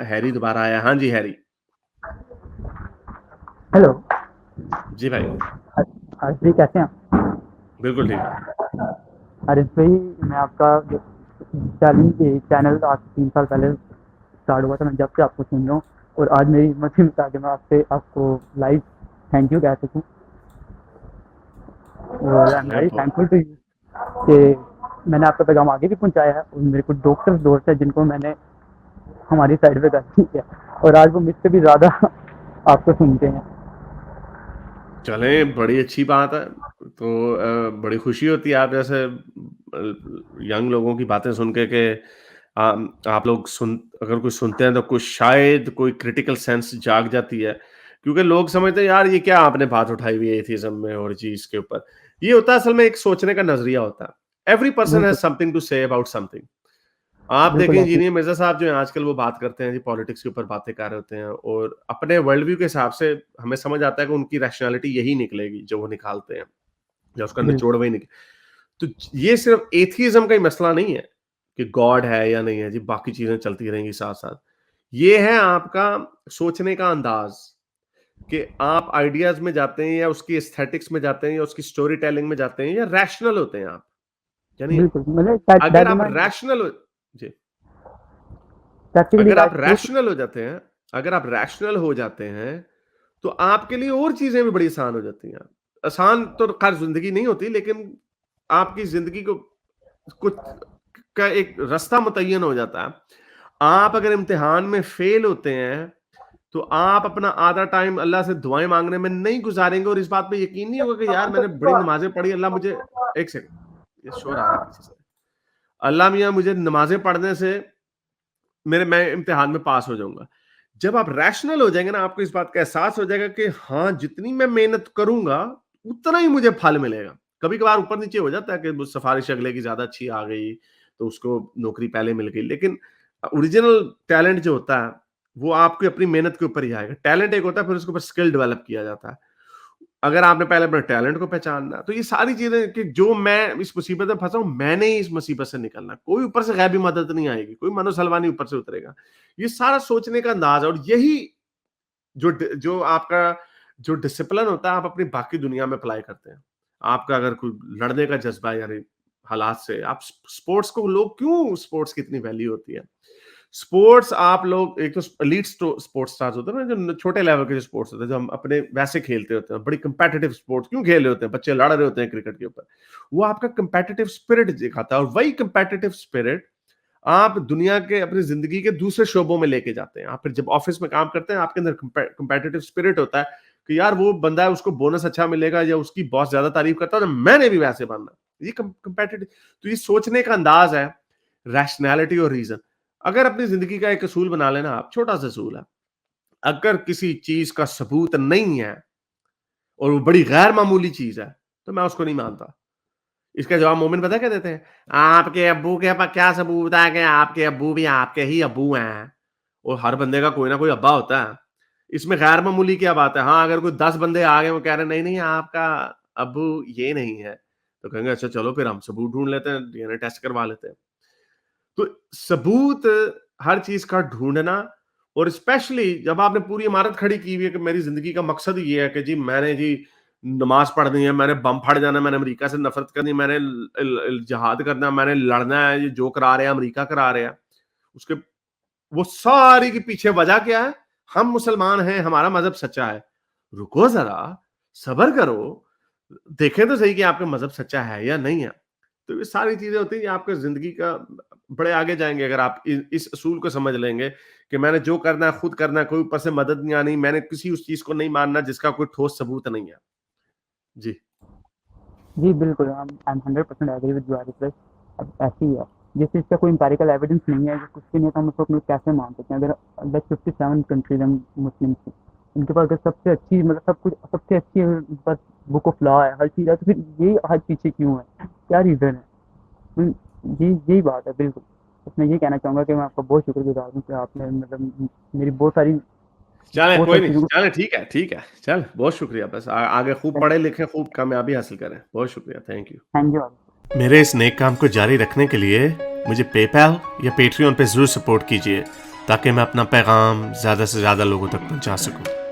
Harry दोबारा आया। हाँ जी, हैरी। हेलो। जी भाई, हर्ष जी कैसे हैं? बिल्कुल ठीक। हरीश भाई, मैं आपका चैनल आज 3 साल पहले स्टार्ट हुआ था, मैं जब से आपको सुन रहा हूँ और आज मेरी हिम्मत नहीं होता कि मैं आपसे आपको लाइव थैंक यू कह सकूँ। और आई एम चलें वेरी तो थैंकफुल टू यू कि मैंने आपका पैगाम आगे भी पहुँचाया है और मेरे कुछ डॉक्टर्स दोस्त हैं जिनको मैंने हमारी साइड पे कर दिया और आज वो मुझसे भी ज़्यादा आपको सुनते हैं। चलें, बड़ी अच्छी बात है। तो बड़ी खुशी होती है आप जैसे यंग लोगों की बातें सुन के कि आप लोग अगर कुछ सुनते हैं तो कुछ शायद कोई क्रिटिकल सेंस जाग जाती है। क्योंकि लोग समझते हैं यार ये क्या आपने बात उठाई हुई है एथियज्म में और चीज़ के ऊपर। ये होता है असल में एक सोचने का नज़रिया होता है। एवरी पर्सन हैज़ बिल्कुल, something to say about something. आप देखें बिल्कुल ऐसी। इंजीनियर मिर्ज़ा साहब जो हैं आजकल वो बात करते हैं जी पॉलिटिक्स के ऊपर बातें कर रहे होते हैं और अपने वर्ल्ड व्यू के हिसाब से हमें समझ आता है कि उनकी रैशनैलिटी यही निकलेगी जो वो निकालते हैं या उसका निचोड़ बिल्कुल, वही निकले। तो ये सिर्फ एथियज्म का ही मसला नहीं है कि गॉड है या नहीं है जी, बाकी चीजें चलती रहेंगी साथ साथ। ये है आपका सोचने का अंदाज कि आप आइडियाज में जाते हैं या उसकी एस्थेटिक्स में जाते हैं या उसकी स्टोरी टेलिंग में जाते हैं या रैशनल होते हैं आप। यानी बिल्कुल मतलब अगर आप डायलेमा रैशनल हो जी, प्रैक्टिकली अगर आप लाइफ प्रूफ। रैशनल हो जाते हैं, अगर आप रैशनल हो जाते हैं तो आपके लिए और चीजें भी बड़ी आसान हो जाती हैं। आसान तो खैर जिंदगी नहीं होती, लेकिन आपकी जिंदगी को कुछ का एक रास्ता मुतय्यन हो जाता है। आप अगर इम्तिहान में फेल होते हैं तो आप अपना आधा टाइम अल्लाह से दुआएं मांगने में नहीं गुजारेंगे और इस बात पे यकीन नहीं होगा कि यार मैंने बड़ी नमाजें पढ़ी, अल्लाह मुझे एक सेकंड, ये शोर आ रहा है पीछे से। अल्लाह मियाँ मुझे नमाजें पढ़ने से मैं इम्तिहान में पास हो जाऊंगा। जब आप रैशनल हो जाएंगे ना, आपको इस बात का एहसास हो जाएगा कि हाँ, जितनी मैं मेहनत करूंगा उतना ही मुझे फल मिलेगा। कभी कभार ऊपर नीचे हो जाता है कि वो सिफारिश अगले की ज्यादा अच्छी आ गई तो उसको नौकरी पहले मिल गई, लेकिन ओरिजिनल टैलेंट जो होता है वो आपकी अपनी मेहनत के ऊपर ही आएगा। टैलेंट एक होता है, फिर उसके ऊपर स्किल डेवलप किया जाता है। अगर आपने पहले अपने टैलेंट को पहचानना, तो ये सारी चीजें कि जो मैं इस मुसीबत में फंसा हूं, मैंने ही इस मुसीबत से निकलना, कोई ऊपर से गैबी मदद नहीं आएगी, कोई मनोज हलवानी ऊपर से उतरेगा। ये सारा सोचने का अंदाज है और यही जो आपका जो डिसिप्लिन होता है आप अपनी बाकी दुनिया में अप्लाई करते हैं। आपका अगर कोई लड़ने का जज्बा है यानी हालात से, आप स्पोर्ट्स को, लोग क्यों स्पोर्ट्स की इतनी वैल्यू होती है? स्पोर्ट्स आप लोग एक तो एलीट स्पोर्ट्स स्टार्स होते हैं ना, जो छोटे लेवल के जो स्पोर्ट्स होते हैं, जो हम अपने वैसे खेलते होते हैं, बड़ी कंपेटिटिव स्पोर्ट्स क्यों खेल रहे होते हैं, बच्चे लड़ रहे होते हैं क्रिकेट के ऊपर। वो आपका कंपेटिटिव स्पिरिट दिखाता है और वही कंपेटिटिव स्पिरिट आप दुनिया के अपनी जिंदगी के दूसरे शोबों में लेके जाते हैं। आप फिर जब ऑफिस में काम करते हैं, आपके अंदर कंपेटिटिव स्पिरिट होता है कि यार वो बंदा है, उसको बोनस अच्छा मिलेगा या उसकी बॉस ज्यादा तारीफ करता है तो मैंने भी वैसे बनना। ये कंपेटिटिव, तो ये सोचने का अंदाज है, रैशनैलिटी और रीजन। अगर अपनी जिंदगी का एक असूल बना लेना आप, छोटा सा असूल है, अगर किसी चीज का सबूत नहीं है और वो बड़ी गैर मामूली चीज है तो मैं उसको नहीं मानता। इसका जवाब मोमिन पता क्या देते हैं? आपके अब्बू के पास क्या सबूत है कि आपके अब्बू भी आपके ही अब्बू हैं? और हर बंदे का कोई ना कोई अब्बा होता है। इसमें गैर मामूली क्या बात है? हाँ, अगर कोई 10 बंदे आ गए वो कह रहे हैं नहीं नहीं आपका अब्बू ये नहीं है, तो कहेंगे अच्छा चलो फिर हम सबूत ढूंढ लेते हैं, डीएनए टेस्ट करवा लेते हैं। तो सबूत हर चीज का ढूंढना, और स्पेशली जब आपने पूरी इमारत खड़ी की हुई है कि मेरी जिंदगी का मकसद ये है कि जी मैंने जी नमाज पढ़नी है, मैंने बम फट जाना है, मैंने अमेरिका से नफरत करनी है, मैंने जिहाद करना है, मैंने लड़ना है, ये जो करा रहे हैं अमेरिका करा रहे हैं उसके, वो सारी के पीछे वजह क्या है? हम मुसलमान हैं, हमारा मजहब सच्चा है। रुको जरा, सबर करो, देखें तो सही कि आपका मजहब सच्चा है या नहीं है। तो ये सारी चीजें होती हैं, आपके जिंदगी का बड़े आगे जाएंगे अगर आप इस असूल को समझ लेंगे कि मैंने जो करना है खुद करना है, कोई ऊपर से मदद नहीं आनी, मैंने किसी उस चीज को नहीं मानना जिसका कोई ठोस सबूत नहीं है। जी। जी बिल्कुल, I am 100% agree with you Arif भाई। अब ऐसी ही है, जिस चीज़ का कोई एम्पिरिकल एविडेंस नहीं है, कुछ भी नहीं है, तो हम उसको अपनी कैसे मान सकते हैं? अगर लाइक 57 कंट्रीज हैं मुस्लिम की, उनके पास अगर सबसे अच्छी मतलब सब कुछ सबसे अच्छी उनके पास बुक ऑफ लॉ है, हर चीज़ है, तो फिर यही हर पीछे क्यों है? क्या रीज़न है? यही बात है बिल्कुल। बस मैं ये कहना चाहूँगा कि मैं आपका बहुत शुक्रगुजार हूँ कि आपने मतलब मेरी चले बहुत कोई सारी नहीं, चीज़ों को। चले ठीक है ठीक है, चल बहुत शुक्रिया, बस आगे खूब पढ़े लिखे, खूब कामयाबी हासिल करें। बहुत शुक्रिया, thank you. Thank you Arif. मेरे इस नेक काम को जारी रखने के लिए मुझे पेपैल या पेट्रियन पे जरूर सपोर्ट कीजिए। ताकि मैं अपना पैगाम ज़्यादा से ज़्यादा लोगों तक पहुंचा सकूं।